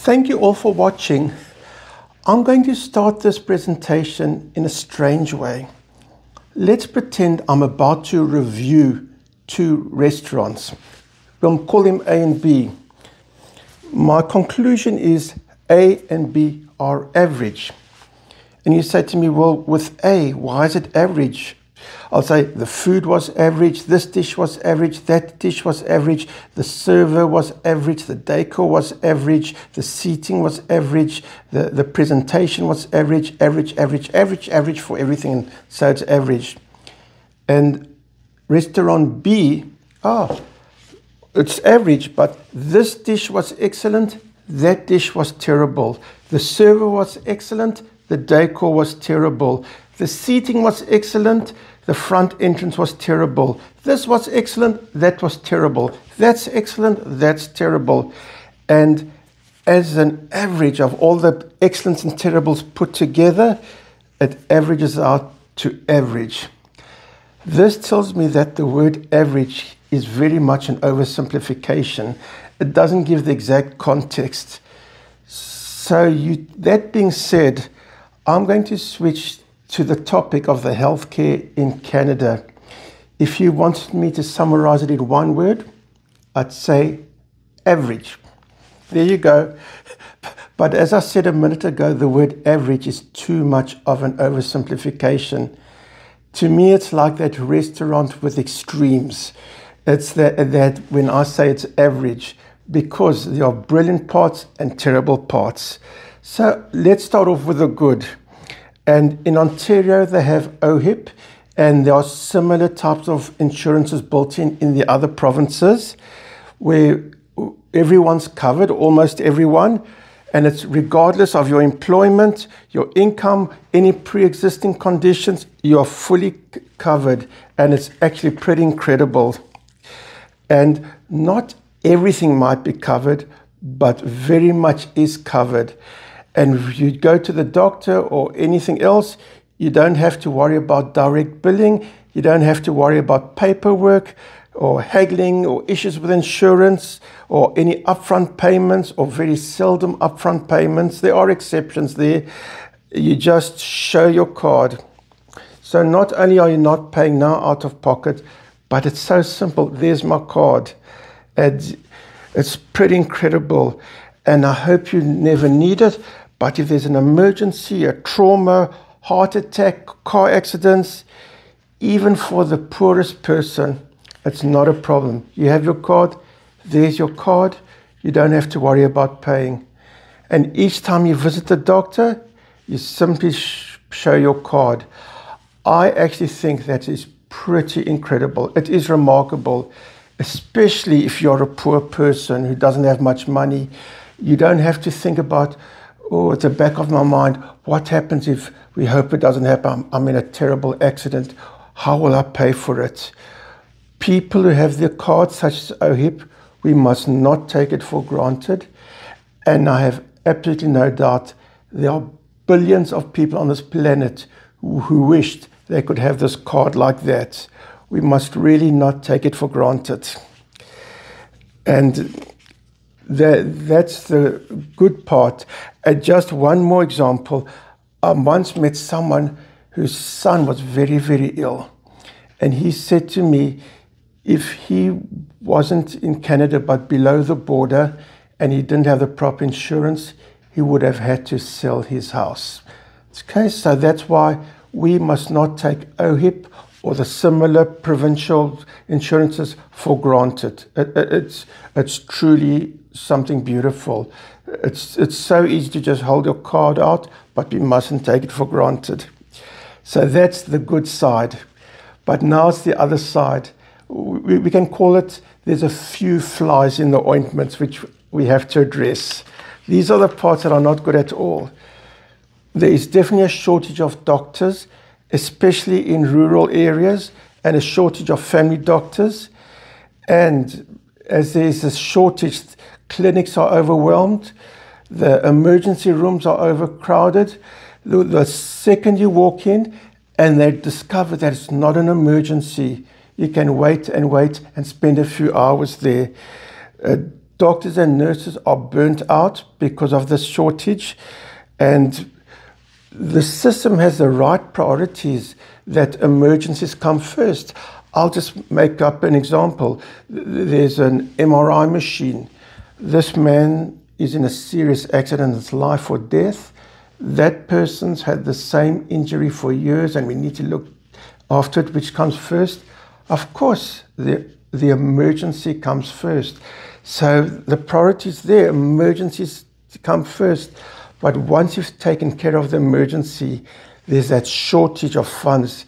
Thank you all for watching. I'm going to start this presentation in a strange way. Let's pretend I'm about to review two restaurants. We'll call them A and B. My conclusion is A and B are average. And you say to me, well, with A, why is it average? I'll say the food was average, this dish was average, that dish was average, the server was average, the decor was average, the seating was average, the presentation was average for everything, so it's average. And restaurant B, it's average, but this dish was excellent, that dish was terrible. The server was excellent, the decor was terrible. The seating was excellent, the front entrance was terrible. This was excellent, that was terrible. That's excellent, that's terrible. And as an average of all the excellence and terribles put together, it averages out to average. This tells me that the word average is very much an oversimplification. It doesn't give the exact context. So that being said, I'm going to switch to the topic of the healthcare in Canada. If you wanted me to summarize it in one word, I'd say average. There you go. But as I said a minute ago, the word average is too much of an oversimplification. To me, it's like that restaurant with extremes. It's that when I say it's average, because there are brilliant parts and terrible parts. So let's start off with the good. And in Ontario, they have OHIP, and there are similar types of insurances built in the other provinces where everyone's covered, almost everyone, and it's regardless of your employment, your income, any pre-existing conditions, you are fully covered, and it's actually pretty incredible. And not everything might be covered, but very much is covered. And if you go to the doctor or anything else, you don't have to worry about direct billing. You don't have to worry about paperwork or haggling or issues with insurance or any upfront payments or very seldom upfront payments. There are exceptions there. You just show your card. So not only are you not paying now out of pocket, but it's so simple. There's my card. And it's pretty incredible. And I hope you never need it. But if there's an emergency, a trauma, heart attack, car accidents, even for the poorest person, it's not a problem. You have your card, there's your card, you don't have to worry about paying. And each time you visit the doctor, you simply show your card. I actually think that is pretty incredible. It is remarkable, especially if you're a poor person who doesn't have much money. You don't have to think about, oh, at the back of my mind, what happens if we hope it doesn't happen? I'm in a terrible accident. How will I pay for it? People who have their cards, such as OHIP, we must not take it for granted. And I have absolutely no doubt there are billions of people on this planet who wished they could have this card like that. We must really not take it for granted. And that's the good part. Just one more example. I once met someone whose son was very, very ill. And he said to me, if he wasn't in Canada but below the border and he didn't have the proper insurance, he would have had to sell his house. Okay, so that's why we must not take OHIP or the similar provincial insurances for granted. It's truly something beautiful. It's so easy to just hold your card out, but we mustn't take it for granted. So that's the good side. But now it's the other side. We can call it, there's a few flies in the ointments which we have to address. These are the parts that are not good at all. There is definitely a shortage of doctors, especially in rural areas, and a shortage of family doctors. And as there's a shortage, clinics are overwhelmed, the emergency rooms are overcrowded. The second you walk in and they discover that it's not an emergency, you can wait and spend a few hours there. doctors and nurses are burnt out because of this shortage, and the system has the right priorities that emergencies come first. I'll just make up an example. There's an MRI machine. This man is in a serious accident, it's life or death. That person's had the same injury for years and we need to look after it. Which comes first? Of course, the emergency comes first. So the priorities there, emergencies come first. But once you've taken care of the emergency, there's that shortage of funds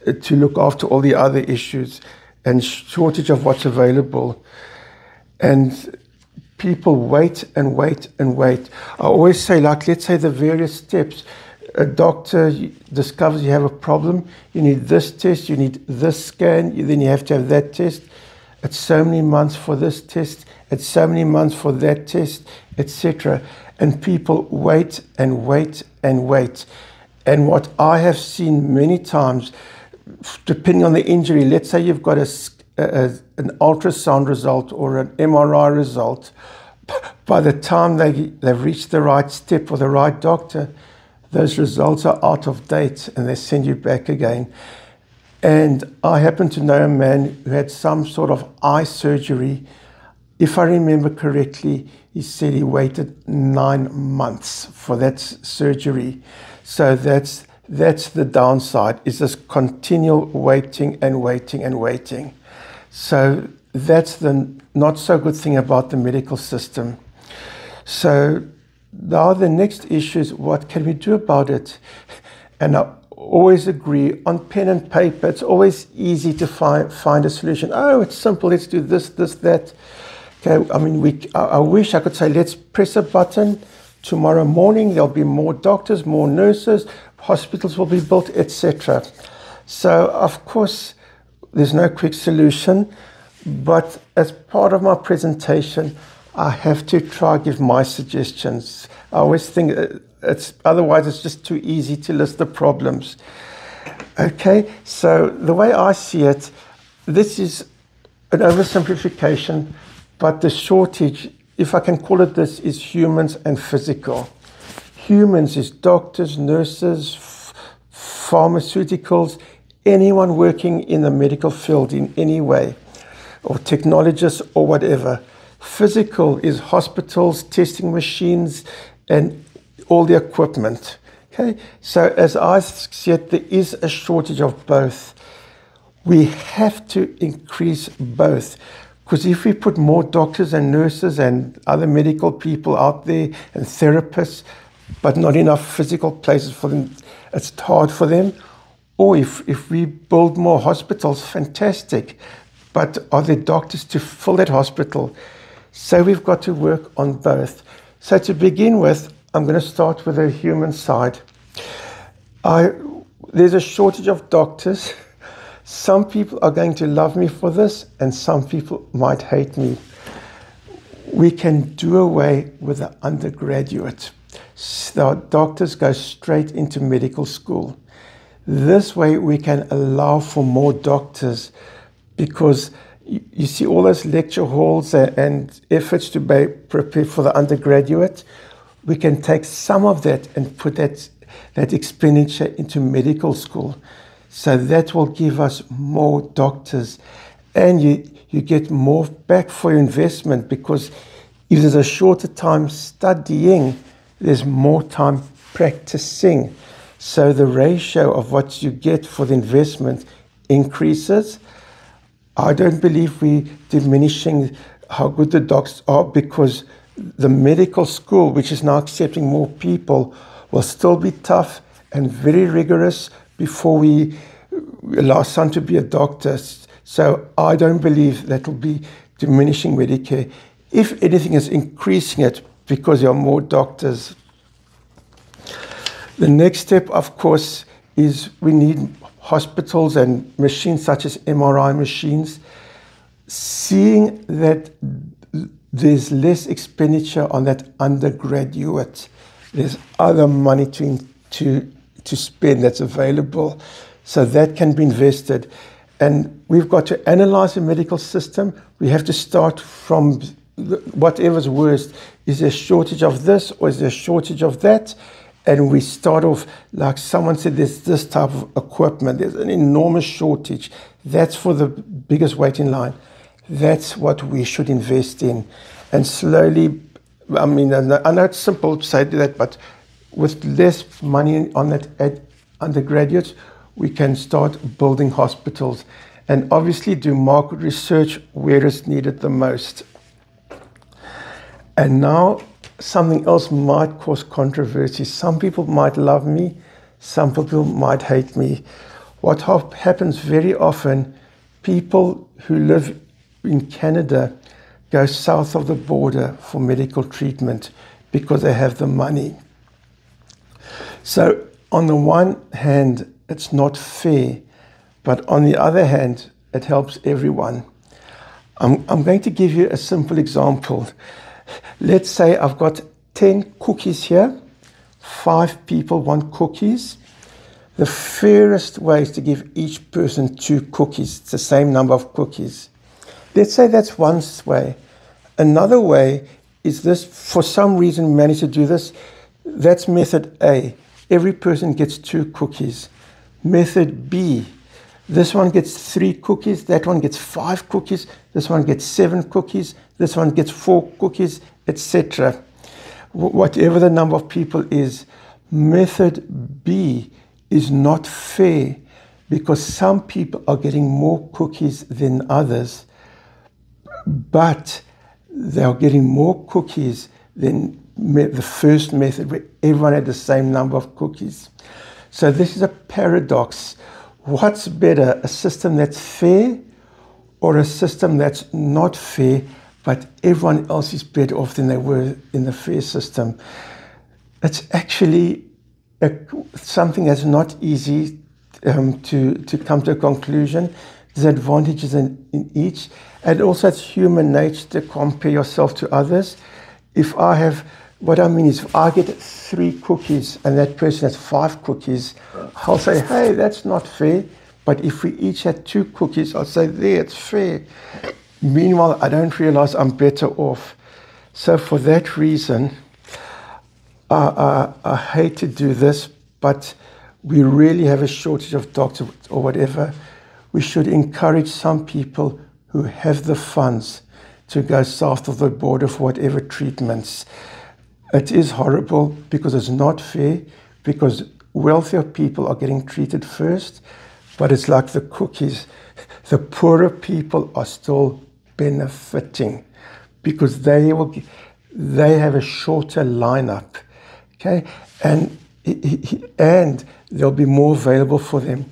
to look after all the other issues and shortage of what's available. And people wait and wait and wait. I always say, like, let's say the various steps. A doctor discovers you have a problem, you need this test, you need this scan, then you have to have that test. It's so many months for this test, it's so many months for that test, etc. And people wait and wait and wait. And what I have seen many times, depending on the injury, let's say you've got an ultrasound result or an MRI result, by the time they've reached the right step or the right doctor, those results are out of date and they send you back again. And I happen to know a man who had some sort of eye surgery. If I remember correctly, he said he waited 9 months for that surgery. So that's the downside, is this continual waiting and waiting and waiting. So that's the not so good thing about the medical system. So now the next issue is, what can we do about it? And I always agree, on pen and paper, it's always easy to find a solution. Oh, it's simple, let's do this, that. Okay, I mean, I wish I could say, let's press a button. Tomorrow morning, there'll be more doctors, more nurses, hospitals will be built, etc. So, of course, there's no quick solution. But as part of my presentation, I have to try give my suggestions. I always think otherwise it's just too easy to list the problems. Okay, so the way I see it, this is an oversimplification, but the shortage, if I can call it this, is humans and physical. Humans is doctors, nurses, pharmaceuticals, anyone working in the medical field in any way, or technologists or whatever. Physical is hospitals, testing machines, and all the equipment. Okay, so as I see it, there is a shortage of both. We have to increase both, because if we put more doctors and nurses and other medical people out there and therapists, but not enough physical places for them, it's hard for them. Or if we build more hospitals, fantastic. But are there doctors to fill that hospital? So we've got to work on both. So to begin with, I'm going to start with the human side. There's a shortage of doctors. Some people are going to love me for this, and some people might hate me. We can do away with the undergraduate. So doctors go straight into medical school. This way we can allow for more doctors, because you see all those lecture halls and efforts to prepare for the undergraduate. We can take some of that and put that expenditure into medical school. So that will give us more doctors, and you get more back for your investment, because if there's a shorter time studying, there's more time practicing. So the ratio of what you get for the investment increases. I don't believe we're diminishing how good the docs are, because the medical school, which is now accepting more people, will still be tough and very rigorous before we allow some to be a doctor. So I don't believe that will be diminishing Medicare. If anything, is increasing it, because there are more doctors. The next step, of course, is we need hospitals and machines such as MRI machines. Seeing that there's less expenditure on that undergraduate, there's other money to spend that's available, so that can be invested. And we've got to analyze the medical system. We have to start from whatever's worst, is there a shortage of this or is there a shortage of that? And we start off, like someone said, there's this type of equipment, there's an enormous shortage. That's for the biggest waiting line. That's what we should invest in. And slowly, I mean, I know it's simple to say that, but with less money on that undergraduates, we can start building hospitals and obviously do market research where it's needed the most. And now something else might cause controversy. Some people might love me, some people might hate me. What happens very often, people who live in Canada go south of the border for medical treatment because they have the money. So on the one hand, it's not fair, but on the other hand, it helps everyone. I'm going to give you a simple example. Let's say I've got 10 cookies here. 5 people want cookies. The fairest way is to give each person 2 cookies. It's the same number of cookies. Let's say that's one way. Another way is this, for some reason we managed to do this. That's method A. Every person gets 2 cookies. Method B. This one gets 3 cookies, that one gets 5 cookies, this one gets 7 cookies, this one gets 4 cookies, etc. Whatever the number of people is. Method B is not fair because some people are getting more cookies than others, but they are getting more cookies than the first method where everyone had the same number of cookies. So this is a paradox. What's better, a system that's fair or a system that's not fair, but everyone else is better off than they were in the fair system? It's actually something that's not easy to come to a conclusion. There's advantages in each. And also it's human nature to compare yourself to others. What I mean is if I get 3 cookies and that person has 5 cookies, I'll say, hey, that's not fair. But if we each had 2 cookies, I'll say, there, it's fair. Meanwhile, I don't realize I'm better off. So for that reason, I hate to do this, but we really have a shortage of doctors or whatever. We should encourage some people who have the funds to go south of the border for whatever treatments. It is horrible because it's not fair, because wealthier people are getting treated first, but it's like the cookies. The poorer people are still benefiting because they have a shorter lineup, okay? And there'll be more available for them.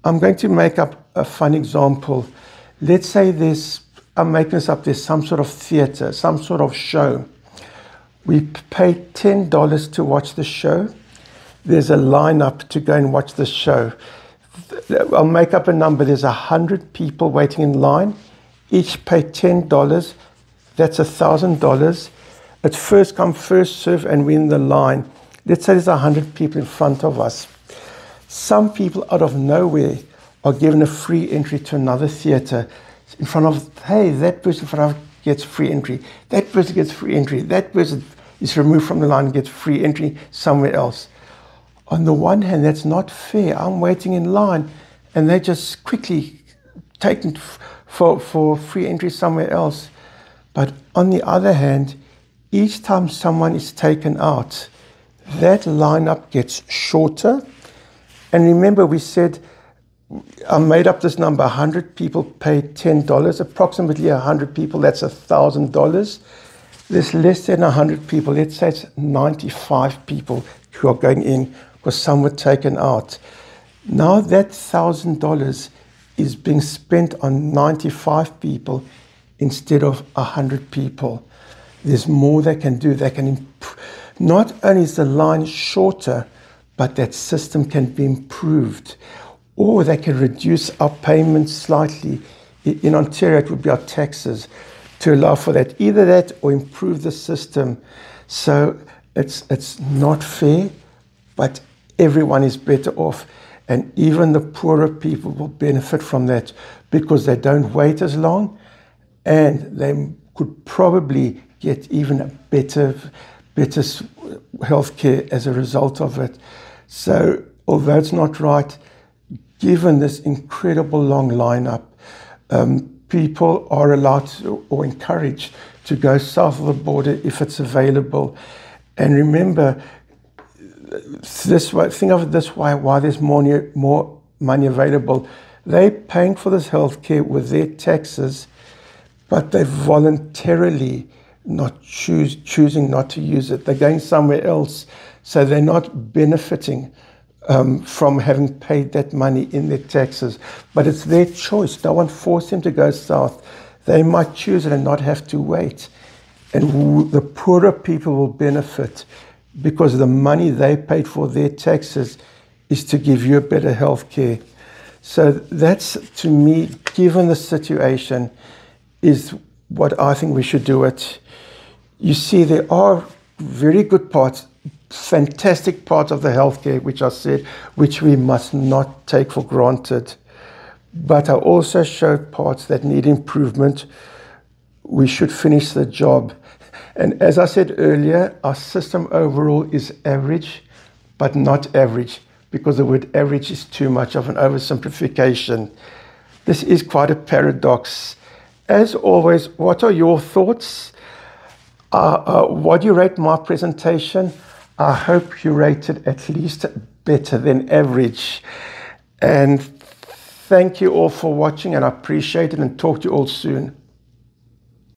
I'm going to make up a fun example. Let's say I'm making this up, there's some sort of theater, some sort of show. We pay $10 to watch the show. There's a lineup to go and watch the show. I'll make up a number. There's 100 people waiting in line. Each pay $10. That's $1,000. It's first come, first serve, and we're in the line. Let's say there's 100 people in front of us. Some people out of nowhere are given a free entry to another theater in front of, hey, that person in front of gets free entry. That person gets free entry. That person is removed from the line and gets free entry somewhere else. On the one hand, that's not fair. I'm waiting in line and they just quickly taken for free entry somewhere else. But on the other hand, each time someone is taken out, that lineup gets shorter. And remember, we said, I made up this number, 100 people pay $10, approximately 100 people, that's $1,000. There's less than 100 people, let's say it's 95 people who are going in because some were taken out. Now that $1,000 is being spent on 95 people instead of 100 people. There's more they can do. They can improve. Not only is the line shorter, but that system can be improved. Or they can reduce our payments slightly. In Ontario, it would be our taxes to allow for that. Either that or improve the system. So it's not fair, but everyone is better off. And even the poorer people will benefit from that because they don't wait as long and they could probably get even a better healthcare as a result of it. So although it's not right, given this incredible long lineup, people are allowed to, or encouraged to go south of the border if it's available. And remember, this way, think of it this way, why there's more money available. They're paying for this healthcare with their taxes, but they voluntarily not choosing not to use it. They're going somewhere else, so they're not benefiting from having paid that money in their taxes. But it's their choice. No one forced them to go south. They might choose it and not have to wait. And the poorer people will benefit because the money they paid for their taxes is to give you a better health care. So that's, to me, given the situation, is what I think we should do it. You see, there are very good parts, fantastic parts of the healthcare, which I said, which we must not take for granted. But I also showed parts that need improvement. We should finish the job. And as I said earlier, our system overall is average, but not average, because the word average is too much of an oversimplification. This is quite a paradox. As always, what are your thoughts? What do you rate my presentation? I hope you rate it at least better than average. And thank you all for watching, and I appreciate it, and talk to you all soon.